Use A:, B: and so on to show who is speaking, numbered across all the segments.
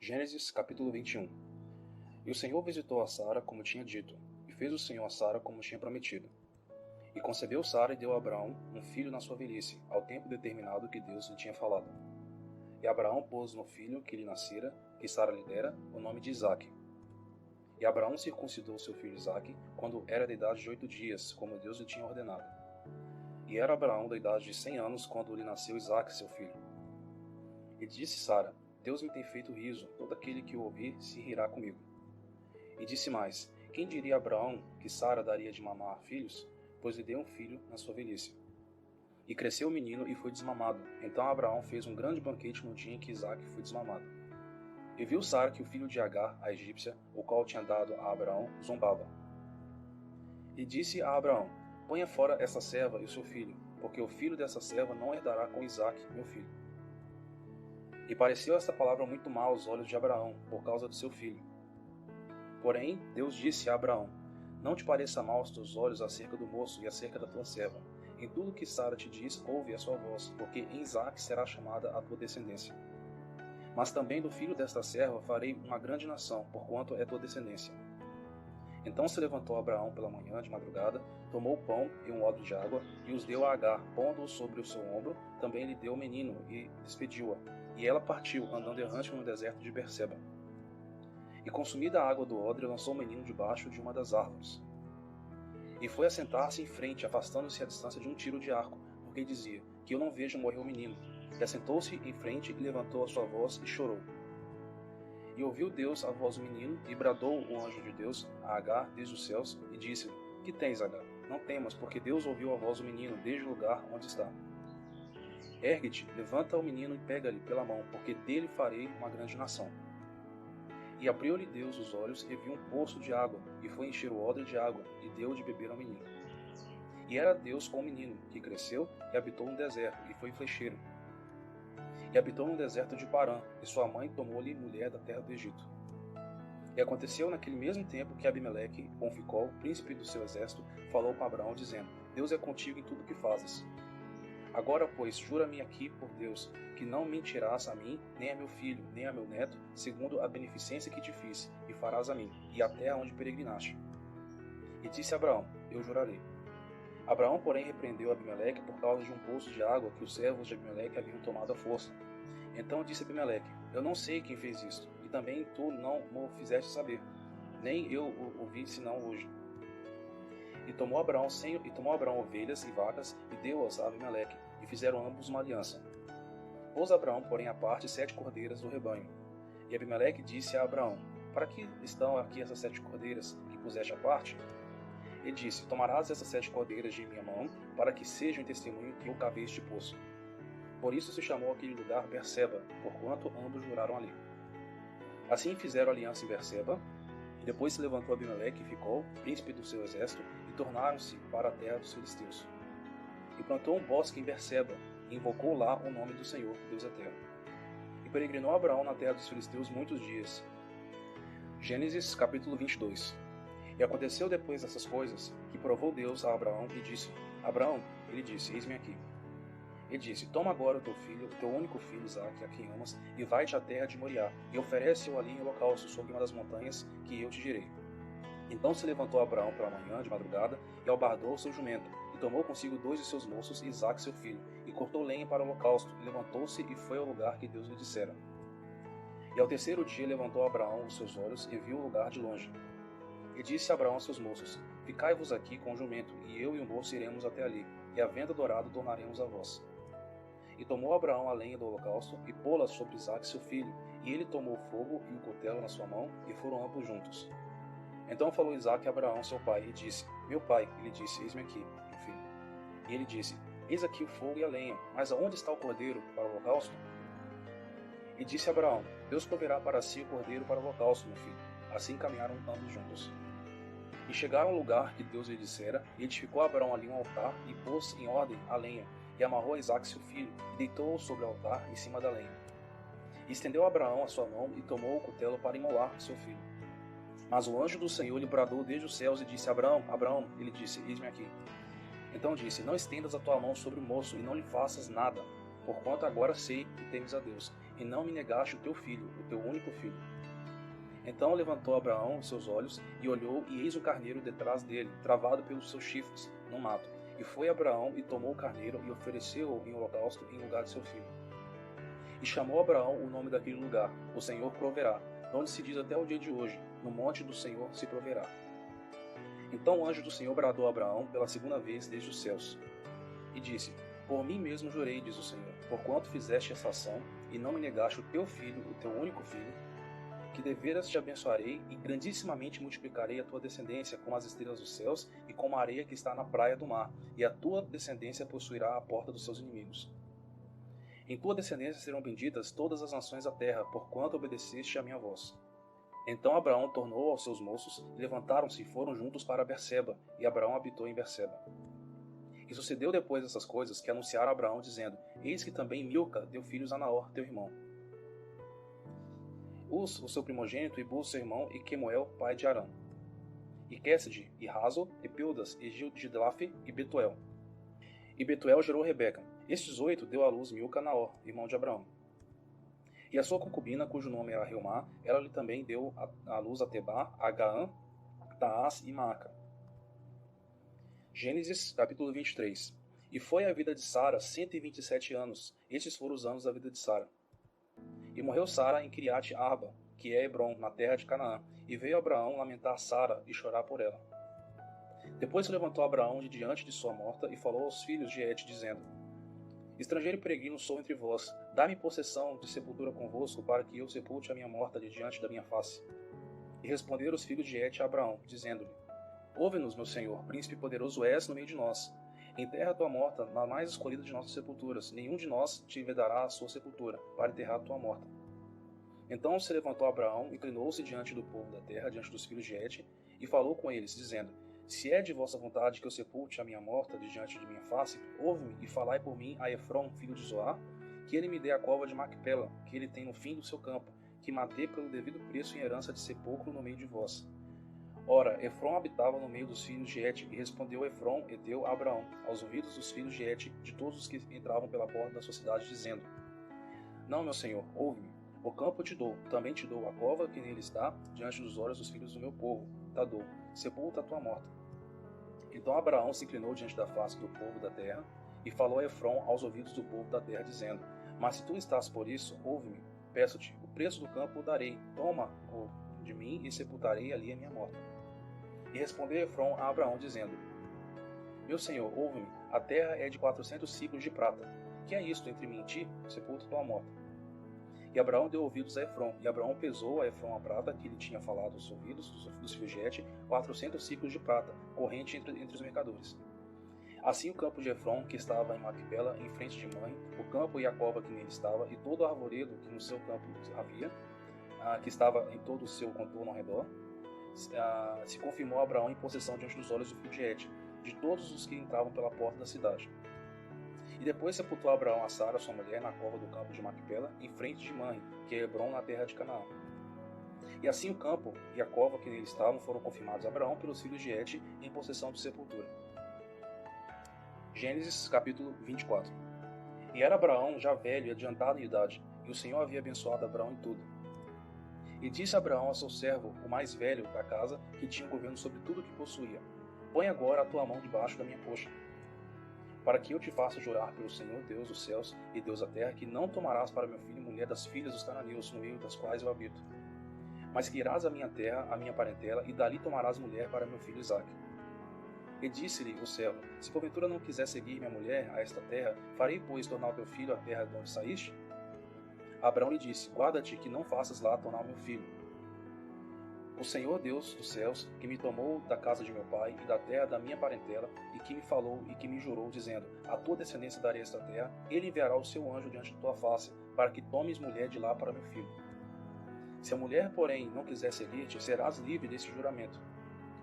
A: Gênesis capítulo 21. E o Senhor visitou a Sara como tinha dito, e fez o Senhor a Sara como tinha prometido. E concebeu Sara e deu a Abraão um filho na sua velhice, ao tempo determinado que Deus lhe tinha falado. E Abraão pôs no filho que lhe nascera, que Sara lhe dera, o nome de Isaque. E Abraão circuncidou seu filho Isaque, quando era da idade de 8 dias, como Deus lhe tinha ordenado. E era Abraão da idade de 100 anos, quando lhe nasceu Isaque, seu filho. E disse Sara: Deus me tem feito riso, todo aquele que o ouvir se rirá comigo. E disse mais: Quem diria a Abraão que Sara daria de mamar filhos? Pois lhe deu um filho na sua velhice. E cresceu o menino e foi desmamado. Então Abraão fez um grande banquete no dia em que Isaque foi desmamado. E viu Sara que o filho de Agar, a egípcia, o qual tinha dado a Abraão, zombava. E disse a Abraão: Ponha fora essa serva e o seu filho, porque o filho dessa serva não herdará com Isaque, meu filho. E pareceu esta palavra muito má aos olhos de Abraão, por causa do seu filho. Porém, Deus disse a Abraão: Não te pareça mal aos teus olhos acerca do moço e acerca da tua serva. Em tudo que Sara te diz, ouve a sua voz, porque em Isaque será chamada a tua descendência. Mas também do filho desta serva farei uma grande nação, porquanto é tua descendência. Então se levantou Abraão pela manhã de madrugada, tomou o pão e um odre de água, e os deu a Agar, pondo-o sobre o seu ombro, também lhe deu o menino, e despediu-a. E ela partiu, andando errante no deserto de Berseba. E consumida a água do odre, lançou o menino debaixo de uma das árvores. E foi assentar-se em frente, afastando-se à distância de um tiro de arco, porque dizia: Que eu não vejo morrer o menino. E assentou-se em frente e levantou a sua voz e chorou. E ouviu Deus a voz do menino, e bradou o anjo de Deus a Agar desde os céus, e disse-lhe: Que tens, Agar? Não temas, porque Deus ouviu a voz do menino desde o lugar onde está. Ergue-te, levanta o menino e pega-lhe pela mão, porque dele farei uma grande nação. E abriu-lhe Deus os olhos e viu um poço de água, e foi encher o odre de água, e deu de beber ao menino. E era Deus com o menino, que cresceu e habitou no deserto, e foi flecheiro. E habitou no deserto de Parã, e sua mãe tomou-lhe mulher da terra do Egito. E aconteceu naquele mesmo tempo que Abimeleque, com Ficol, príncipe do seu exército, falou com Abraão, dizendo: Deus é contigo em tudo o que fazes. Agora, pois, jura-me aqui por Deus, que não mentirás a mim, nem a meu filho, nem a meu neto, segundo a beneficência que te fiz, e farás a mim, e a terra onde peregrinaste. E disse Abraão: Eu jurarei. Abraão, porém, repreendeu Abimeleque por causa de um poço de água que os servos de Abimeleque haviam tomado à força. Então disse Abimeleque: Eu não sei quem fez isto, e também tu não o fizeste saber, nem eu o ouvi senão hoje. E tomou Abraão ovelhas e vacas, e deu-as a Abimeleque, e fizeram ambos uma aliança. Pôs Abraão, porém, à parte 7 cordeiras do rebanho. E Abimeleque disse a Abraão: Para que estão aqui essas 7 cordeiras que puseste à parte? Ele disse: Tomarás essas 7 cordeiras de minha mão, para que sejam em testemunho que eu cavei este poço. Por isso se chamou aquele lugar Berseba, porquanto ambos juraram ali. Assim fizeram aliança em Berseba. Depois se levantou Abimeleque e Ficol, príncipe do seu exército, e tornaram-se para a terra dos filisteus. E plantou um bosque em Berseba, e invocou lá o nome do Senhor, Deus eterno. E peregrinou Abraão na terra dos filisteus muitos dias. Gênesis capítulo 22. E aconteceu depois dessas coisas, que provou Deus a Abraão e disse: Abraão, ele disse: Eis-me aqui. Ele disse: Toma agora o teu filho, o teu único filho Isaque, a quem amas, e vai-te à terra de Moriá, e oferece-o ali em holocausto sobre uma das montanhas que eu te direi. Então se levantou Abraão pela manhã, de madrugada, e albardou o seu jumento, e tomou consigo 2 de seus moços e Isaque seu filho, e cortou lenha para o holocausto, e levantou-se e foi ao lugar que Deus lhe dissera. E ao terceiro dia levantou Abraão os seus olhos e viu o lugar de longe. E disse Abraão a seus moços: Ficai-vos aqui com o jumento, e eu e o moço iremos até ali, e havendo adorado tornaremos a vós. E tomou Abraão a lenha do holocausto, e pô-la sobre Isaque seu filho, e ele tomou o fogo e o cutelo na sua mão, e foram ambos juntos. Então falou Isaque a Abraão seu pai, e disse: Meu pai. Ele disse: Eis-me aqui, meu filho. E ele disse: Eis aqui o fogo e a lenha, mas aonde está o cordeiro para o holocausto? E disse Abraão: Deus proverá para si o cordeiro para o holocausto, meu filho. Assim caminharam ambos juntos. E chegaram ao lugar que Deus lhe dissera, e edificou Abraão ali um altar, e pôs em ordem a lenha, e amarrou a Isaque seu filho, e deitou-o sobre o altar em cima da lenha. E estendeu Abraão a sua mão, e tomou o cutelo para imolar seu filho. Mas o anjo do Senhor lhe bradou desde os céus, e disse: Abraão, Abraão. Ele disse: Eis-me aqui. Então disse: Não estendas a tua mão sobre o moço, e não lhe faças nada, porquanto agora sei que temes a Deus, e não me negaste o teu filho, o teu único filho. Então levantou Abraão os seus olhos e olhou, e eis o carneiro detrás dele, travado pelos seus chifres, no mato. E foi Abraão e tomou o carneiro e ofereceu-o em holocausto em lugar de seu filho. E chamou Abraão o nome daquele lugar: O Senhor proverá, onde se diz até o dia de hoje: No monte do Senhor se proverá. Então o anjo do Senhor bradou a Abraão pela segunda vez desde os céus, e disse: Por mim mesmo jurei, diz o Senhor, porquanto fizeste essa ação, e não me negaste o teu filho, o teu único filho, que deveras te abençoarei, e grandissimamente multiplicarei a tua descendência como as estrelas dos céus, e como a areia que está na praia do mar, e a tua descendência possuirá a porta dos seus inimigos. Em tua descendência serão benditas todas as nações da terra, porquanto obedeceste à minha voz. Então Abraão tornou aos seus moços, e levantaram-se e foram juntos para Berseba, e Abraão habitou em Berseba. E sucedeu depois dessas coisas que anunciaram a Abraão, dizendo: Eis que também Milca deu filhos a Naor, teu irmão. Uz, o seu primogênito, e Buz, seu irmão, e Quemuel, pai de Arã. E Quéside, e Razo, e Pildas, e Gidlaf, e Betuel. E Betuel gerou Rebeca. Estes 8 deu à luz Milca a Naor, irmão de Abraão. E a sua concubina, cujo nome era Reumá, ela lhe também deu à luz a Tebá, a Gaã, Taás e Maaca. Gênesis, capítulo 23. E foi a vida de Sara 127 anos. Estes foram os anos da vida de Sara. E morreu Sara em Kiriat Arba, que é Hebron, na terra de Canaã. E veio Abraão lamentar Sara e chorar por ela. Depois se levantou Abraão de diante de sua morta e falou aos filhos de Et, dizendo: Estrangeiro e peregrino sou entre vós, dá-me possessão de sepultura convosco, para que eu sepulte a minha morta de diante da minha face. E responderam os filhos de Et a Abraão, dizendo-lhe: Ouve-nos, meu senhor, príncipe poderoso és no meio de nós. Enterra a tua morta na mais escolhida de nossas sepulturas. Nenhum de nós te vedará a sua sepultura, para enterrar a tua morta. Então se levantou Abraão, inclinou-se diante do povo da terra, diante dos filhos de Et, e falou com eles, dizendo: Se é de vossa vontade que eu sepulte a minha morta de diante de minha face, ouve-me e falai por mim a Efrom, filho de Zoar, que ele me dê a cova de Macpela, que ele tem no fim do seu campo, que matei pelo devido preço em herança de sepulcro no meio de vós. Ora, Efrom habitava no meio dos filhos de Et, e respondeu Efrom, heteu, a Abraão, aos ouvidos dos filhos de Et, de todos os que entravam pela porta da sua cidade, dizendo: Não, meu senhor, ouve-me. O campo eu te dou, também te dou a cova que nele está, diante dos olhos dos filhos do meu povo. Tá dou, sepulta a tua morta. Então Abraão se inclinou diante da face do povo da terra, e falou a Efrom aos ouvidos do povo da terra, dizendo: Mas se tu estás por isso, ouve-me, peço-te, o preço do campo o darei, toma-o de mim e sepultarei ali a minha morta. E respondeu Efrom a Abraão, dizendo: Meu senhor, ouve-me, a terra é de 400 ciclos de prata. Que é isto entre mim e ti? Sepulta tua morta. E Abraão deu ouvidos a Efrom, e Abraão pesou a Efrom a prata que lhe tinha falado aos ouvidos dos filhos de Et, 400 ciclos de prata, corrente entre os mercadores. Assim o campo de Efrom, que estava em Macpela, em frente de Mãe, o campo e a cova que nele estava, e todo o arvoredo que no seu campo havia, que estava em todo o seu contorno ao redor, se confirmou Abraão em possessão diante dos olhos do filho de Et, de todos os que entravam pela porta da cidade. E depois sepultou Abraão a Sara, sua mulher, na cova do campo de Macpela, em frente de Mãe, que é Hebron, na terra de Canaã. E assim o campo e a cova que nele estavam foram confirmados a Abraão pelos filhos de Et em possessão de sepultura. Gênesis capítulo 24. E era Abraão já velho e adiantado em idade, e o Senhor havia abençoado Abraão em tudo. E disse Abraão a seu servo, o mais velho da casa, que tinha o governo sobre tudo o que possuía: Põe agora a tua mão debaixo da minha coxa, para que eu te faça jurar pelo Senhor, Deus dos céus e Deus da terra, que não tomarás para meu filho mulher das filhas dos cananeus, no meio das quais eu habito, mas que irás à minha terra, à minha parentela, e dali tomarás mulher para meu filho Isaque. E disse-lhe o servo: Se porventura não quiser seguir minha mulher a esta terra, farei, pois, tornar o teu filho à terra de onde saíste? Abraão lhe disse: Guarda-te que não faças lá tornar o meu filho. O Senhor Deus dos céus, que me tomou da casa de meu pai e da terra da minha parentela, e que me falou e que me jurou, dizendo: A tua descendência darei esta terra, ele enviará o seu anjo diante de tua face, para que tomes mulher de lá para meu filho. Se a mulher, porém, não quiser seguir-te, serás livre desse juramento.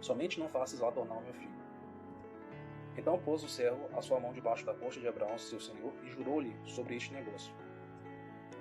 A: Somente não faças lá tornar o meu filho. Então pôs o servo a sua mão debaixo da coxa de Abraão, seu senhor, e jurou-lhe sobre este negócio.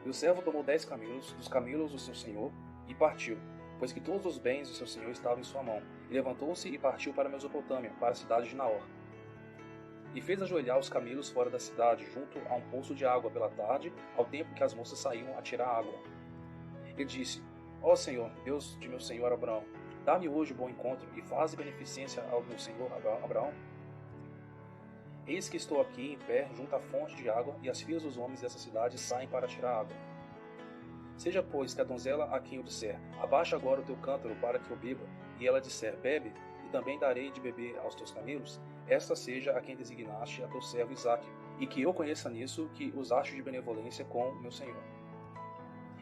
A: E o servo tomou 10 camelos, dos camelos do seu senhor, e partiu, pois que todos os bens do seu senhor estavam em sua mão. E levantou-se e partiu para a Mesopotâmia, para a cidade de Naor. e fez ajoelhar os camelos fora da cidade, junto a um poço de água pela tarde, ao tempo que as moças saíam a tirar água. E disse: Ó Senhor, Deus de meu senhor Abraão, dá-me hoje bom encontro e faze beneficência ao meu senhor Abraão. Eis que estou aqui em pé junto à fonte de água, e as filhas dos homens dessa cidade saem para tirar água. Seja, pois, que a donzela a quem eu disser: abaixa agora o teu cântaro para que eu beba, e ela disser: bebe, e também darei de beber aos teus camelos, esta seja a quem designaste a teu servo Isaque, e que eu conheça nisso que usaste de benevolência com o meu senhor.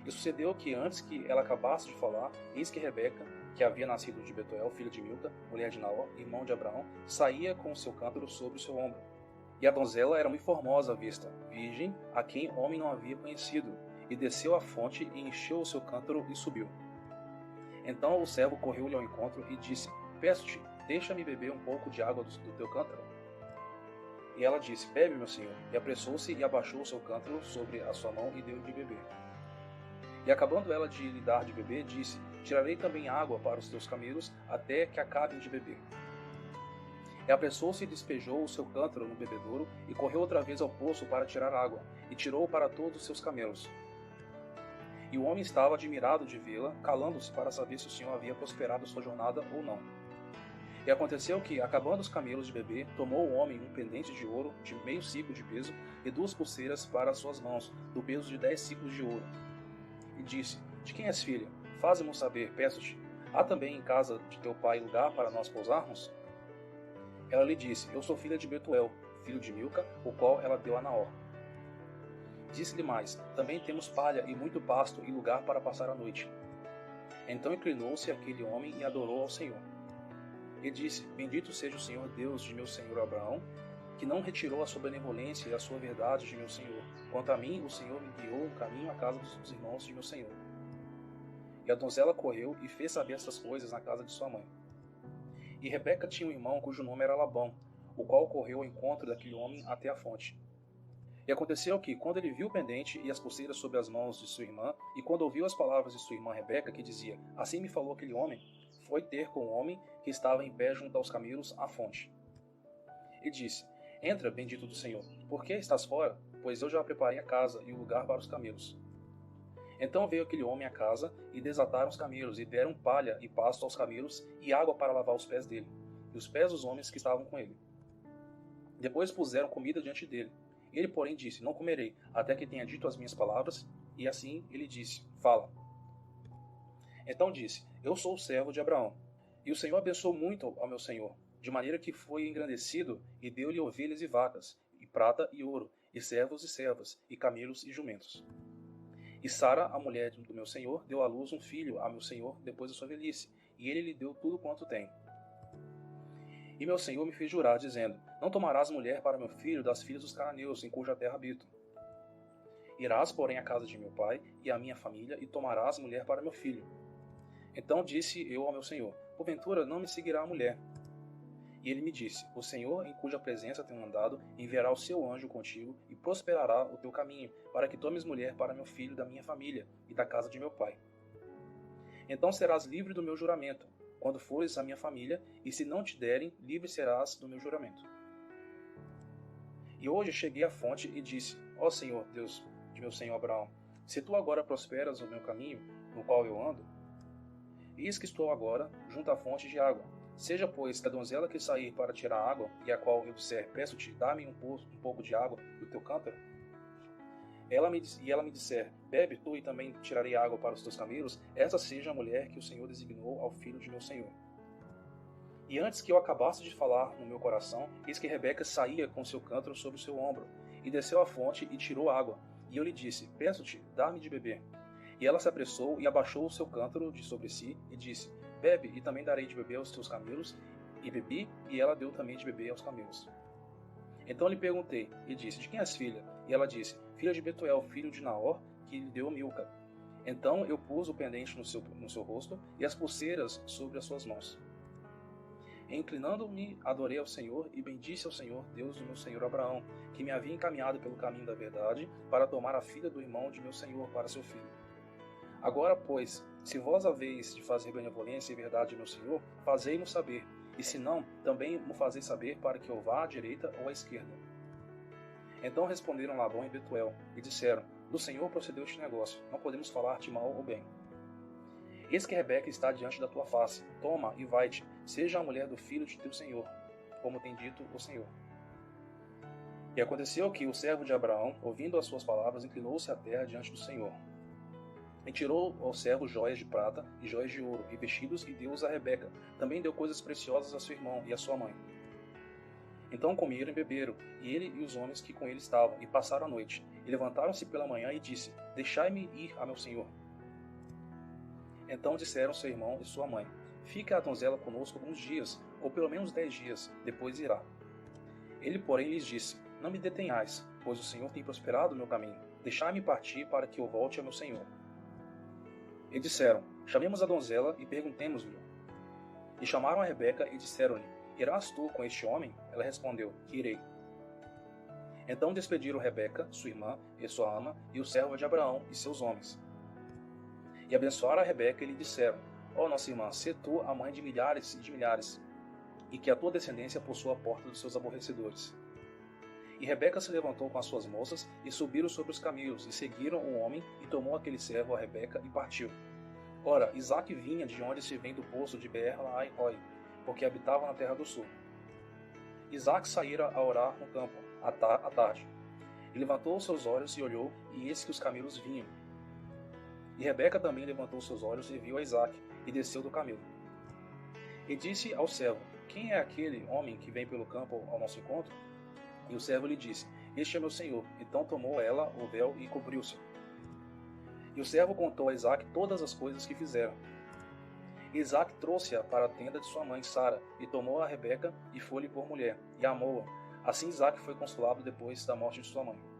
A: E sucedeu que, antes que ela acabasse de falar, eis que Rebeca, que havia nascido de Betuel, filha de Milca, mulher de Naor, irmão de Abraão, saía com o seu cântaro sobre o seu ombro. E a donzela era muito formosa à vista, virgem, a quem homem não havia conhecido, e desceu à fonte e encheu o seu cântaro e subiu. Então o servo correu-lhe ao encontro e disse: peço-te, deixa-me beber um pouco de água do teu cântaro. E ela disse: bebe, meu senhor. E apressou-se e abaixou o seu cântaro sobre a sua mão e deu-lhe de beber. E acabando ela de lhe dar de beber, disse: tirarei também água para os teus camelos, até que acabem de beber. E apressou-se e despejou o seu cântaro no bebedouro, e correu outra vez ao poço para tirar água, e tirou para todos os seus camelos. E o homem estava admirado de vê-la, calando-se para saber se o Senhor havia prosperado sua jornada ou não. E aconteceu que, acabando os camelos de beber, tomou o homem um pendente de ouro de meio ciclo de peso, e 2 pulseiras para as suas mãos, do peso de 10 ciclos de ouro. E disse: de quem és filha? Faze-mo saber, peço-te. Há também em casa de teu pai lugar para nós pousarmos? Ela lhe disse: eu sou filha de Betuel, filho de Milca, o qual ela deu a Naor. Disse-lhe mais: também temos palha e muito pasto e lugar para passar a noite. Então inclinou-se aquele homem e adorou ao Senhor. E disse: bendito seja o Senhor Deus de meu senhor Abraão, que não retirou a sua benevolência e a sua verdade de meu senhor. Quanto a mim, o Senhor me guiou o caminho à casa dos irmãos de meu senhor. E a donzela correu e fez saber essas coisas na casa de sua mãe. E Rebeca tinha um irmão cujo nome era Labão, o qual correu ao encontro daquele homem até a fonte. E aconteceu que, quando ele viu o pendente e as pulseiras sobre as mãos de sua irmã, e quando ouviu as palavras de sua irmã Rebeca, que dizia: assim me falou aquele homem, foi ter com o homem que estava em pé junto aos camelos à fonte. E disse: entra, bendito do Senhor, por que estás fora? Pois eu já preparei a casa e o lugar para os camelos. Então veio aquele homem à casa, e desataram os camelos, e deram palha e pasto aos camelos, e água para lavar os pés dele, e os pés dos homens que estavam com ele. Depois puseram comida diante dele. Ele, porém, disse: não comerei, até que tenha dito as minhas palavras. E assim ele disse: fala. Então disse: eu sou o servo de Abraão. E o Senhor abençoou muito ao meu senhor, de maneira que foi engrandecido, e deu-lhe ovelhas e vacas, e prata e ouro, e servos e servas, e camelos e jumentos. E Sara, a mulher do meu senhor, deu à luz um filho a meu senhor depois da sua velhice, e ele lhe deu tudo quanto tem. E meu senhor me fez jurar, dizendo: não tomarás mulher para meu filho das filhas dos cananeus, em cuja terra habito. Irás, porém, à casa de meu pai e à minha família, e tomarás mulher para meu filho. Então disse eu ao meu senhor: porventura não me seguirá a mulher? E ele me disse: o Senhor, em cuja presença tenho andado, enviará o seu anjo contigo, e prosperará o teu caminho, para que tomes mulher para meu filho da minha família e da casa de meu pai. Então serás livre do meu juramento, quando fores à minha família, e se não te derem, livre serás do meu juramento. E hoje cheguei à fonte e disse: ó Senhor, Deus de meu senhor Abraão, se tu agora prosperas o meu caminho, no qual eu ando, eis que estou agora junto à fonte de água. Seja, pois, que a donzela que sair para tirar água, e a qual eu disser: peço-te, dá-me um pouco de água do teu cântaro, ela me disser: bebe tu, e também tirarei água para os teus camelos, essa seja a mulher que o Senhor designou ao filho de meu senhor. E antes que eu acabasse de falar no meu coração, eis que Rebeca saía com seu cântaro sobre o seu ombro, e desceu à fonte e tirou água. E eu lhe disse: peço-te, dá-me de beber. E ela se apressou e abaixou o seu cântaro de sobre si, e disse: bebe, e também darei de beber aos teus camelos. E bebi, e ela deu também de beber aos camelos. Então lhe perguntei, e disse: de quem és filha? E ela disse: filha de Betuel, filho de Naor, que lhe deu Milca. Então eu pus o pendente no seu rosto, e as pulseiras sobre as suas mãos. E inclinando-me, adorei ao Senhor, e bendisse ao Senhor, Deus do meu senhor Abraão, que me havia encaminhado pelo caminho da verdade, para tomar a filha do irmão de meu senhor para seu filho. Agora, pois, se vós haveis de fazer benevolência e verdade, meu senhor, fazei-mo saber, E se não, também mo fazei saber para que eu vá à direita ou à esquerda. Então responderam Labão e Betuel, e disseram: Do Senhor procedeu este negócio, não podemos falar-te mal ou bem. Eis que Rebeca está diante da tua face, toma e vai-te, seja a mulher do filho de teu senhor, como tem dito o Senhor. E aconteceu que o servo de Abraão, ouvindo as suas palavras, inclinou-se à terra diante do Senhor. E tirou ao servo joias de prata e joias de ouro, e vestidos, e deu-os a Rebeca. Também deu coisas preciosas a seu irmão e a sua mãe. Então comeram e beberam, e ele e os homens que com ele estavam, e passaram a noite. E levantaram-se pela manhã e disse: Deixai-me ir a meu senhor. Então disseram seu irmão e sua mãe: Fica a donzela conosco alguns dias, ou pelo menos 10 dias, depois irá. Ele, porém, lhes disse: Não me detenhais, pois o Senhor tem prosperado o meu caminho. Deixai-me partir para que eu volte ao meu senhor. E disseram: Chamemos a donzela e perguntemos-lhe. E chamaram a Rebeca e disseram-lhe: Irás tu com este homem? Ela respondeu: Irei. Então despediram Rebeca, sua irmã e sua ama, e o servo de Abraão e seus homens. E abençoaram a Rebeca e lhe disseram: Ó nossa irmã, sê tu a mãe de milhares e de milhares, e que a tua descendência possua a porta dos seus aborrecedores. E Rebeca se levantou com as suas moças, e subiram sobre os camelos, e seguiram o homem, e tomou aquele servo a Rebeca, e partiu. Ora, Isaque vinha de onde se vem do poço de Beer-lahai-roi, porque habitava na terra do sul. Isaque saíra a orar no campo, à tarde. E levantou os seus olhos e olhou, e eis que os camelos vinham. E Rebeca também levantou seus olhos e viu a Isaque, e desceu do camelo. E disse ao servo: Quem é aquele homem que vem pelo campo ao nosso encontro? E o servo lhe disse: Este é meu senhor. Então tomou ela o véu e cobriu-se. E o servo contou a Isaque todas as coisas que fizeram. E Isaque trouxe-a para a tenda de sua mãe Sara, e tomou a Rebeca, e foi-lhe por mulher, e amou-a. Assim Isaque foi consolado depois da morte de sua mãe.